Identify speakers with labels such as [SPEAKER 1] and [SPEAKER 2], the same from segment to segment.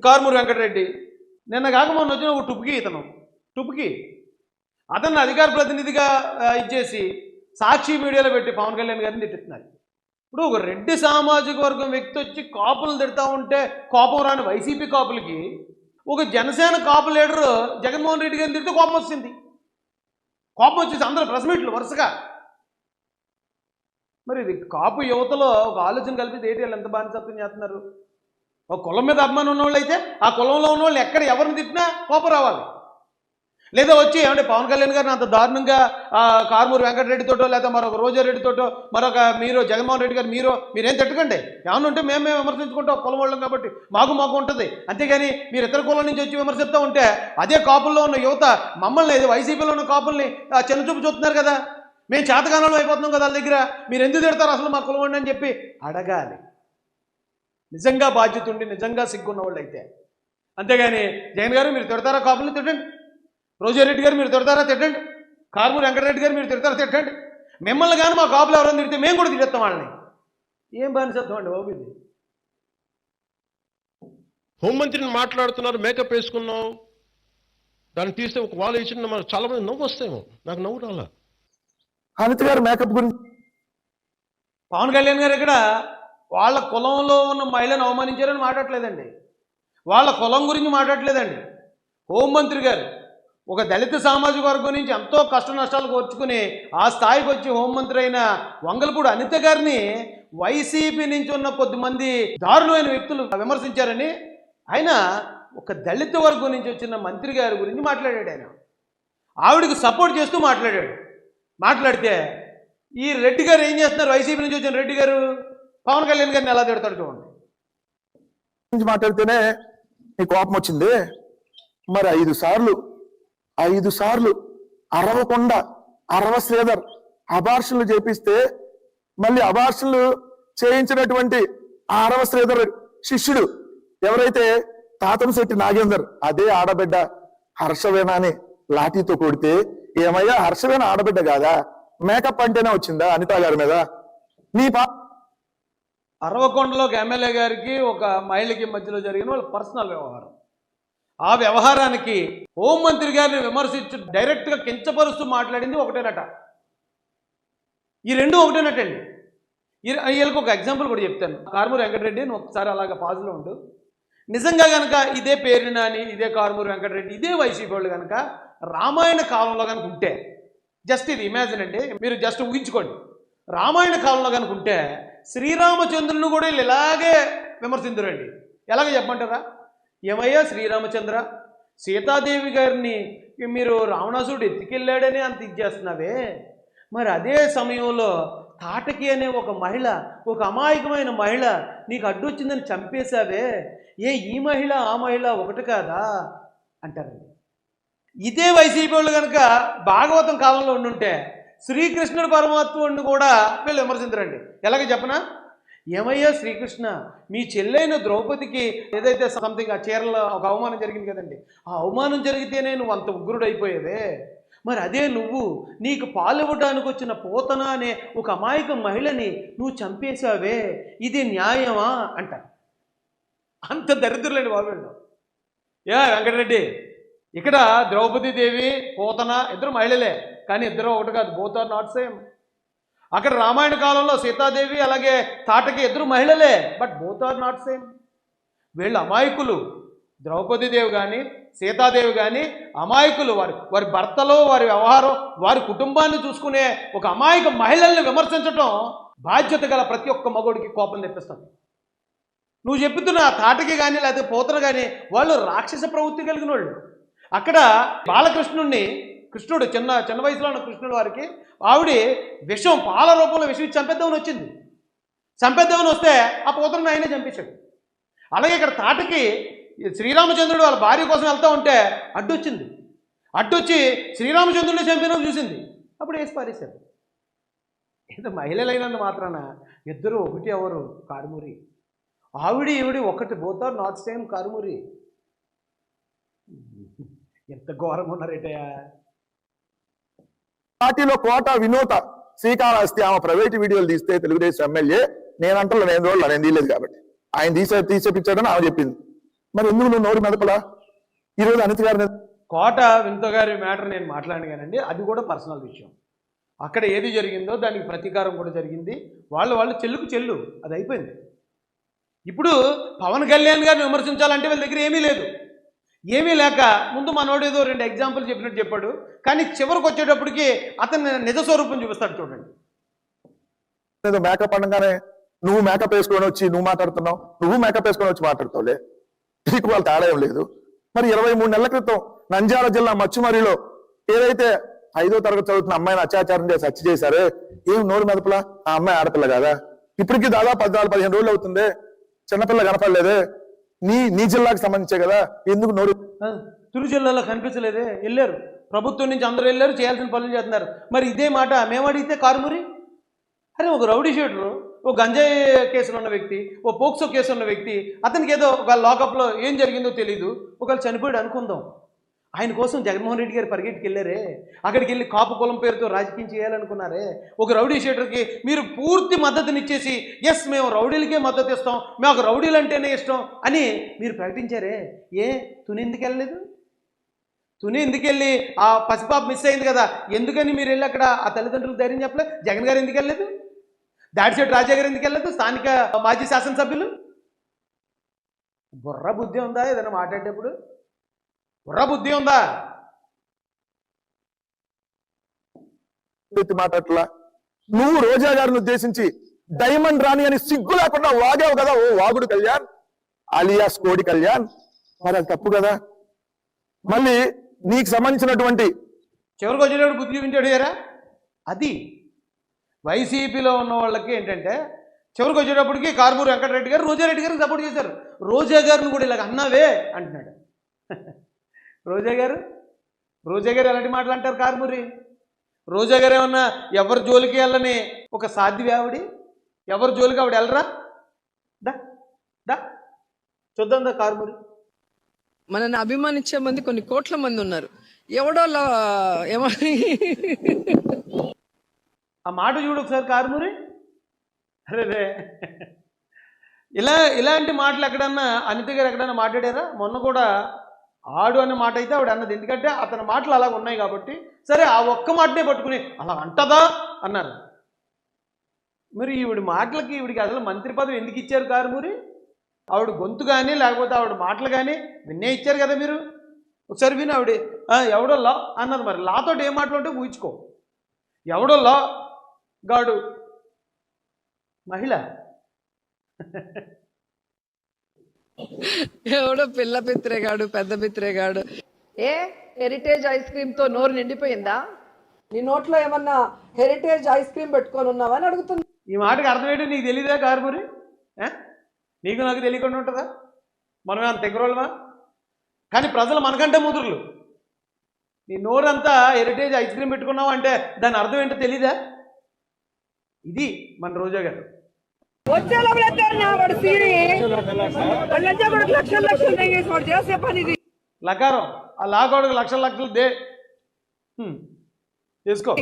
[SPEAKER 1] కారుమూరి వెంకటరెడ్డి. నిన్న కాక మొన్న వచ్చిన ఒక టుప్కి అతన్ని అధికార ప్రతినిధిగా ఇచ్చేసి సాక్షి మీడియాలో పెట్టి పవన్ కళ్యాణ్ గారిని తిట్టుతున్నారు. ఇప్పుడు ఒక రెడ్డి సామాజిక వర్గం వ్యక్తి వచ్చి కాపులు తిడతా ఉంటే కోపం రాని వైసీపీ కాపులకి ఒక జనసేన కాపు లీడరు జగన్మోహన్ రెడ్డి గారిని తిడితే కోపం వచ్చింది. కోపం వచ్చేసి అందరూ ప్రెస్ మీట్లు వరుసగా. మరి ఇది కాపు యువతలో ఒక ఆలోచన కల్పితే ఏంటి వాళ్ళు ఎంత బానిసత్వం చేస్తున్నారు? ఒక కులం మీద అభిమానం ఉన్నవాళ్ళు అయితే ఆ కులంలో ఉన్న వాళ్ళు ఎక్కడ ఎవరిని తిట్టినా కోపం రావాలి. లేదా వచ్చి ఏమంటే పవన్ కళ్యాణ్ గారిని అంత దారుణంగా కారుమూరి వెంకటరెడ్డితోటో లేదా మరొక రోజారెడ్డితోటో మరొక మీరు జగన్మోహన్ రెడ్డి గారు మీరేం తిట్టకండి, ఏమన్నా ఉంటే మేము విమర్శించుకుంటాం కులం వాళ్ళం కాబట్టి మాకు ఉంటుంది. అంతేగాని మీరు ఇతర కులం నుంచి వచ్చి విమర్శిస్తూ ఉంటే అదే కాపుల్లో ఉన్న యువత మమ్మల్ని వైసీపీలో ఉన్న కాపుల్ని చిన్నచూపు చూస్తున్నారు కదా, మేము చేతగానంలో అయిపోతున్నాం కదా వాళ్ళ దగ్గర, మీరు ఎందుకు తిడతారు అసలు మా కులం అని చెప్పి అడగాలి. నిజంగా బాధ్యత ఉండి నిజంగా సిగ్గున్న వాళ్ళు అయితే. అంతేగాని జగన్ గారు మీరు తిడతారా కాపుల్ని తిట్టండి, రోజారెడ్డి గారు మీరు తిడతారా తిట్టండి, కారుమూరి వెంకటరెడ్డి గారు మీరు తిడతారా తిట్టండి, మిమ్మల్ని కానీ మా కాపులు ఎవరైనా తిడితే మేము కూడా తిడతాం వాళ్ళని. ఏం బానిసత్వం అండి బాబు ఇది?
[SPEAKER 2] హోంమంత్రిని మాట్లాడుతున్నారు, మేకప్ వేసుకున్నాం, దాన్ని తీస్తే ఒక వాళ్ళు ఇచ్చిన మనకు చాలా మంది నవ్వు వస్తాయేమో, నాకు నవ్వు రాలా.
[SPEAKER 3] అనిత గారు మేకప్ గురించి
[SPEAKER 1] పవన్ కళ్యాణ్ గారు ఇక్కడ వాళ్ళ కులంలో ఉన్న మహిళను అవమానించారని మాట్లాడలేదండి, వాళ్ళ కులం గురించి మాట్లాడలేదండి. హోంమంత్రి గారు ఒక దళిత సామాజిక వర్గం నుంచి ఎంతో కష్ట నష్టాలు కోర్చుకుని ఆ స్థాయికి వచ్చి హోంమంత్రి అయిన వంగలపూడి అనిత గారిని వైసీపీ నుంచి ఉన్న కొద్దిమంది దారుణమైన వ్యక్తులు విమర్శించారని ఆయన ఒక దళిత వర్గం నుంచి వచ్చిన మంత్రి గారి గురించి మాట్లాడాడు. ఆయన ఆవిడకి సపోర్ట్ చేస్తూ మాట్లాడితే ఈ రెడ్డి గారు ఏం చేస్తున్నారు? వైసీపీ నుంచి వచ్చిన రెడ్డి గారు పవన్ కళ్యాణ్ గారిని ఎలా తిడతాడు చూడండి.
[SPEAKER 3] మాట్లాడితేనే నీ కోపం వచ్చింది. మరి 5 సార్లు అరవకొండ శ్రీధర్ అబార్షన్లు చేపిస్తే మళ్ళీ అబార్షన్లు చేయించినటువంటి ఆ అరవ శ్రీధర్ శిష్యుడు ఎవరైతే తాతంశెట్టి నాగేందర్, అదే ఆడబిడ్డ హర్షవేణాని లాఠీతో కొడితే ఏమయ్యా హర్షవేణ ఆడబిడ్డ కాదా? మేకప్ అంటేనే వచ్చిందా అనిత గారి మీద? నీ
[SPEAKER 1] అరవకొండలోకి ఎమ్మెల్యే గారికి ఒక మహిళకి మధ్యలో జరిగిన వాళ్ళ పర్సనల్ వ్యవహారం. ఆ వ్యవహారానికి హోంమంత్రి గారిని విమర్శించి డైరెక్ట్గా కించపరుస్తూ మాట్లాడింది ఒకటేనట. ఈ రెండు ఒకటేనటండి. వీళ్ళకి ఒక ఎగ్జాంపుల్ కూడా చెప్తాను. కారుమూరి వెంకటరెడ్డి అని ఒకసారి అలాగ పాజులో ఉండు. నిజంగా కనుక ఇదే పేరు నాని, ఇదే కారుమూరి వెంకటరెడ్డి, ఇదే వైసీపీ వాళ్ళు కనుక రామాయణ కాలంలో కనుక ఉంటే, జస్ట్ ఇది ఇమాజిన్ అండి, మీరు జస్ట్ ఊహించుకోండి. రామాయణ కాలంలో కనుక ఉంటే శ్రీరామచంద్రుని కూడా వీళ్ళు ఇలాగే విమర్శించరండి. ఎలాగ చెప్పమంటారా? ఏమయ్యా శ్రీరామచంద్ర, సీతాదేవి గారిని మీరు రావణాసురుడు ఎత్తుకెళ్ళాడని అంత ఇచ్చేస్తున్నావే, మరి అదే సమయంలో తాటకి అనే ఒక మహిళ, ఒక అమాయకమైన మహిళ నీకు అడ్డొచ్చిందని చంపేశావే, ఈ మహిళ ఆ మహిళ ఒకటి కాదా అంటారండి. ఇదే వైసీపీ వాళ్ళు కనుక భాగవతం కాలంలో ఉండుంటే శ్రీకృష్ణుడు పరమాత్ముడిని కూడా వీళ్ళు విమర్శించరండి. ఎలాగ చెప్పనా? ఏమయ్యా శ్రీకృష్ణ, మీ చెల్లైన ద్రౌపదికి ఏదైతే సంథింగ్ ఆ చీరలో ఒక అవమానం జరిగింది కదండి, ఆ అవమానం జరిగితేనే నువ్వు అంత ఉగ్రుడైపోయావే, మరి అదే నీకు పాలు ఇవ్వడానికి వచ్చిన పోతన అనే ఒక అమాయక మహిళని నువ్వు చంపేశావే, ఇది న్యాయమా అంటారు. అంత దరిద్రులేండి బాబు. వెంకటరెడ్డి, ఇక్కడ ద్రౌపదీదేవి పోతన ఇద్దరు మహిళలే, కానీ ఇద్దరు ఒకటి కాదు, బోత్ ఆర్ నాట్ సేమ్. అక్కడ రామాయణ కాలంలో సీతాదేవి అలాగే తాటకి ఇద్దరు మహిళలే, but both are not same. వీళ్ళు అమాయకులు. ద్రౌపదీదేవి కానీ సీతాదేవి కానీ అమాయకులు. వారి భర్తలో వారి వ్యవహారం వారి కుటుంబాన్ని చూసుకునే ఒక అమాయక మహిళల్ని విమర్శించడం బాధ్యత గల ప్రతి ఒక్క మగోడికి కోపం తెప్పిస్తుంది. నువ్వు చెప్తున్న తాటకి కానీ లేకపోతే పోతన కానీ వాళ్ళు రాక్షస ప్రవృత్తి కలిగిన వాళ్ళు. అక్కడ బాలకృష్ణుడిని, కృష్ణుడు చిన్న వయసులో ఉన్న కృష్ణుడు వారికి ఆవిడ విషం పాల రూపంలో విషం ఇచ్చి చంపేద్దామని వస్తే ఆ పోతను ఆయనే చంపించాడు. అలాగే ఇక్కడ తాటకి శ్రీరామచంద్రుడు వాళ్ళ భార్య కోసం వెళ్తూ ఉంటే అడ్డొచ్చి శ్రీరామచంద్రుడిని చంపిన చూసింది, అప్పుడు వేసి పారేశారు. ఏదో మహిళలైనందు మాత్రాన ఇద్దరు ఒకటి ఎవరు? కారుమూరి. ఈవిడి ఒకటి, both are not same Karumuri. ఎంత ఘోరంగా ఉన్నారేటయా.
[SPEAKER 3] పార్టీలో కోట వినోద శ్రీకాళహస్తి ఆమె ప్రైవేట్ వీడియోలు తీస్తే తెలుగుదేశం ఎమ్మెల్యే, నేను తీయలేదు కాబట్టి ఆయన తీసేపించాడని ఆమె చెప్పింది. మరి ఎందుకు నువ్వు నోరు మెదపలా? ఈరోజు అనిత గారిని
[SPEAKER 1] కోట వింత గారి మ్యాటర్ నేను మాట్లాడినానండి, అది కూడా పర్సనల్ విషయం. అక్కడ ఏది జరిగిందో దానికి ప్రతీకారం కూడా జరిగింది. వాళ్ళు చెల్లుకు చెల్లు, అది అయిపోయింది. ఇప్పుడు పవన్ కళ్యాణ్ గారిని విమర్శించాలంటే వీళ్ళ దగ్గర ఏమీ లేదు. ఏమీ లేక ముందు మనోడు ఏదో 2 ఎగ్జాంపుల్ చెప్పినట్టు చెప్పాడు, కానీ చివరికి వచ్చేటప్పటికి అతను నిజ స్వరూపం చూపిస్తాడు. చూడండి,
[SPEAKER 3] ఏదో మేకప్ అనగానే నువ్వు మేకప్ వేసుకొని వచ్చి నువ్వు మాట్లాడుతున్నావు, నువ్వు మేకప్ వేసుకొని వచ్చి మాట్లాడుతావులే, నీకు వాళ్ళు తేడా ఏం లేదు. మరి 23 నెలల క్రితం నంద్యాల జిల్లా మచ్చుమరిలో ఏదైతే 5వ తరగతి చదువుతున్న అమ్మాయిని అత్యాచారం చేసి హత్య చేశారే, ఏం నోరు మెదపలా? ఆ అమ్మాయి ఆడపిల్ల కాదా? ఇప్పటికీ దాదాపు 14-15 రోజులు అవుతుంది, చిన్నపిల్ల కనపడలేదే. నీ జిల్లాకి సంబంధించే కదా, ఎందుకు నోరు?
[SPEAKER 1] తుని జిల్లాలో కనిపించలేదే, వెళ్ళారు ప్రభుత్వం నుంచి అందరూ వెళ్ళారు, చేయాల్సిన పనులు చేస్తున్నారు. మరి ఇదే మాట మేము అడిగితే కారుమూరి, అరే ఒక రౌడీ షీటరు, ఓ గంజాయి కేసులో ఉన్న వ్యక్తి, ఓ పోక్సో కేసు ఉన్న వ్యక్తి, అతనికి ఏదో ఒక లాకప్లో ఏం జరిగిందో తెలీదు, ఒకవేళ చనిపోయాడు అనుకుందాం, ఆయన కోసం జగన్మోహన్ రెడ్డి గారు పరిగెట్టుకు వెళ్ళారే, అక్కడికి వెళ్ళి కాపు కులం పేరుతో రాజకీయం చేయాలనుకున్నారే. ఒక రౌడీ షీటర్కి మీరు పూర్తి మద్దతునిచ్చేసి ఎస్ మేము రౌడీలకే మద్దతు ఇస్తాం, మాకు రౌడీలు అంటేనే ఇష్టం అని మీరు ప్రకటించారే. తుని ఎందుకు వెళ్ళలేదు? తుని ఎందుకెళ్ళి ఆ పసిపాప మిస్ అయింది కదా, ఎందుకని మీరు వెళ్ళి అక్కడ ఆ తల్లిదండ్రులకు ధైర్యం చెప్పలే? జగన్ గారు ఎందుకు వెళ్ళలేదు? దాడిశెట్టి రాజా గారు ఎందుకు వెళ్ళలేదు? స్థానిక మాజీ శాసనసభ్యులు. బుర్ర బుద్ధి ఉందా? ఏదైనా మాట్లాడేటప్పుడు బుర్ర బుద్ధి ఉందా?
[SPEAKER 3] మాట్లాడలా. నువ్వు రోజా గారిని ఉద్దేశించి డైమండ్ రాణి అని సిగ్గు లేకుండా వాగావు కదా, ఓ వాగుడు కళ్యాణ్ అలియాస్ కోడి కళ్యాణ్. మరి అది తప్పు కదా. మళ్ళీ నీకు సంబంధించినటువంటి
[SPEAKER 1] చివరికి వచ్చేటప్పుడు బుద్ధి చూపించాడు ఏరా. అది వైసీపీలో ఉన్న వాళ్ళకి ఏంటంటే చివరికి వచ్చేటప్పటికి కారుమూరి వెంకటరెడ్డి గారు రోజారెడ్డి గారికి సపోర్ట్ చేశారు. రోజా గారిని కూడా ఇలాగ అన్నావే అంటున్నాడు. రోజా గారు ఎలాంటి మాటలు అంటారు? కారుమూరి రోజా గారు ఏమన్నా ఎవరి జోలికి వెళ్ళని ఒక సాధ్వి ఆవిడి, ఎవరి జోలికి ఆవిడ వెళ్ళరా? దా చూద్దాం దా కారుమూరి.
[SPEAKER 4] మనల్ని అభిమానించే మంది కొన్ని కోట్ల మంది ఉన్నారు. ఎవడో
[SPEAKER 1] ఆ మాట చూడు ఒకసారి కారుమూరి. అరే ఇలాంటి మాటలు ఎక్కడన్నా అనిత గారు ఎక్కడన్నా మాట్లాడారా? మొన్న కూడా ఆడు అనే మాట అయితే ఆవిడ అన్నది, ఎందుకంటే అతని మాటలు అలాగ ఉన్నాయి కాబట్టి. సరే ఆ ఒక్క మాటనే పట్టుకుని అలా అంటదా అన్నారు. మరి ఈవిడి మాటలకి ఈవిడికి అసలు మంత్రి పదవి ఎందుకు ఇచ్చారు కారుమూరి? ఆవిడ గొంతు కానీ లేకపోతే ఆవిడ మాటలు కానీ విన్నే ఇచ్చారు కదా మీరు. ఒకసారి విని ఆవిడ ఎవడో లా అన్నది. మరి లాతోటి ఏం మాట్లాడుంటే ఊహించుకో. ఎవడో లా గాడు మహిళ,
[SPEAKER 4] ఎవడో పిల్ల పిత్రేగాడు, పెద్ద పిత్రేగాడు. హెరిటేజ్ ఐస్ క్రీమ్ తో నోరు నిండిపోయిందా? నీ నోట్లో ఏమన్నా హెరిటేజ్ ఐస్ క్రీమ్ పెట్టుకొని ఉన్నావా అని అడుగుతుంది.
[SPEAKER 1] ఈ మాటకి అర్థమేంటి నీకు తెలీదా కారుమూరి? నీకు నాకు తెలియకుండా ఉంటుందా? మనమే అంత తెగరోళ్ళమా? కానీ ప్రజలు మనకంటే ముదురులు. నీ నోరంతా హెరిటేజ్ ఐస్ క్రీమ్ పెట్టుకున్నావు అంటే దాని అర్థం ఏంటో తెలీదా? ఇది మన రోజా గారు. లకారం ఆ లాగోడుకు లక్షలు దే తీసుకో.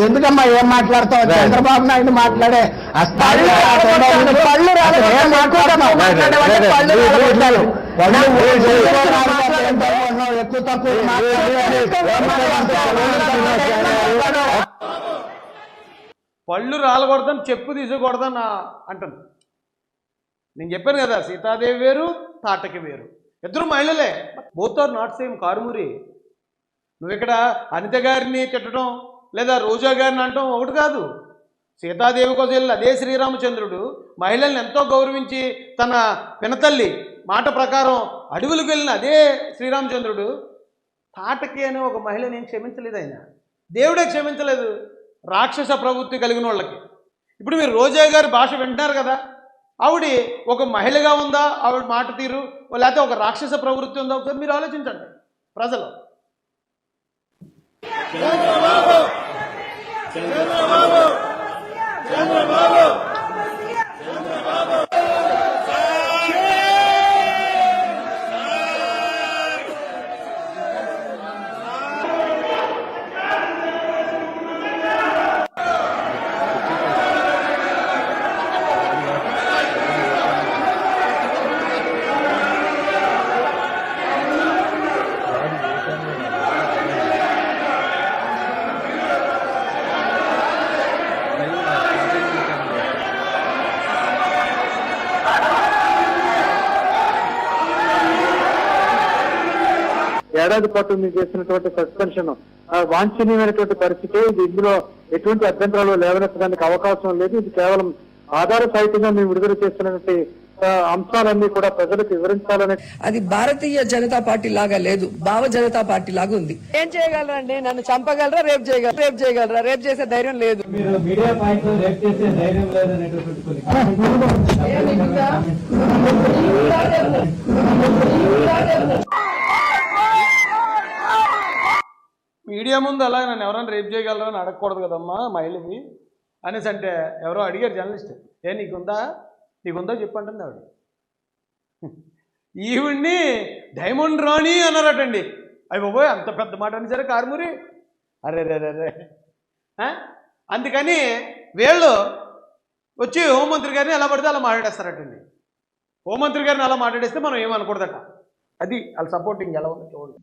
[SPEAKER 5] ఎందుకమ్మా ఏం మాట్లాడతావు? చంద్రబాబు నాయుడు మాట్లాడే ఎక్కువ తక్కువ
[SPEAKER 1] పళ్ళు రాలకూడదని చెప్పు తీసుకోకూడదని అంటాను. నేను చెప్పాను కదా, సీతాదేవి వేరు తాటకి వేరు, ఇద్దరు మహిళలే. Both are not same. Karumuri నువ్వు ఇక్కడ అనిత గారిని తిట్టడం లేదా రోజా గారిని అంటాం ఒకటి కాదు. సీతాదేవి కోసం వెళ్ళి అదే శ్రీరామచంద్రుడు మహిళల్ని ఎంతో గౌరవించి తన పినతల్లి మాట ప్రకారం అడవులకు వెళ్ళిన అదే శ్రీరామచంద్రుడు తాటకి అనే ఒక మహిళని ఏం క్షమించలేదు. ఆయన దేవుడే క్షమించలేదు రాక్షస ప్రవృత్తి కలిగిన వాళ్ళకి. ఇప్పుడు మీరు రోజా గారి భాష వింటున్నారు కదా, ఆవిడ ఒక మహిళగా ఉందా ఆవిడ మాట తీరు, లేకపోతే ఒక రాక్షస ప్రవృత్తి ఉందా? ఒకసారి మీరు ఆలోచించండి ప్రజలు.
[SPEAKER 6] ఏడాది పాటు మీరు చేసినటువంటి సస్పెన్షన్ వాంఛనీయమైనటువంటి పరిస్థితి. ఇది ఇందులో ఎటువంటి అభ్యంతరాలు లేవనెత్తడానికి అవకాశం లేదు. ఇది కేవలం ఆధార సాహిత్యంగా మేము విడుదల చేస్తున్నటువంటి అంశాలన్నీ కూడా ప్రజలకు వివరించాలనే.
[SPEAKER 4] అది భారతీయ జనతా పార్టీ లాగా లేదు, భావ జనతా పార్టీ లాగా ఉంది. ఏం చేయగలరండి? నన్ను చంపగలరా? రేపు చేయగలరా? రేపు చేసే ధైర్యం లేదు.
[SPEAKER 7] మీరు మీడియా పాయింట్ లో రేప్ చేసే ధైర్యం లేదనేటటువంటి కొన్ని
[SPEAKER 1] మీడియా ముందు అలా నన్ను ఎవరైనా రేపు చేయగలరా అని అడగకూడదు కదమ్మా మహిళకి అనేసి అంటే ఎవరో అడిగారు జర్నలిస్ట్, నీకుందా చెప్పంటుంది ఆవిడ. ఈవిడ్ని డైమండ్ రాణి అన్నారటండి. అవి బాబోయ్, అంత పెద్ద మాట అని సరే కారుమూరి. అరే రే రే అందుకని వీళ్ళు వచ్చి హోంమంత్రి గారిని ఎలా పడితే అలా మాట్లాడేస్తారటండి. హోంమంత్రి గారిని అలా మాట్లాడేస్తే మనం ఏమనకూడదట. అది వాళ్ళ సపోర్టింగ్ ఎలా ఉందో చూడండి.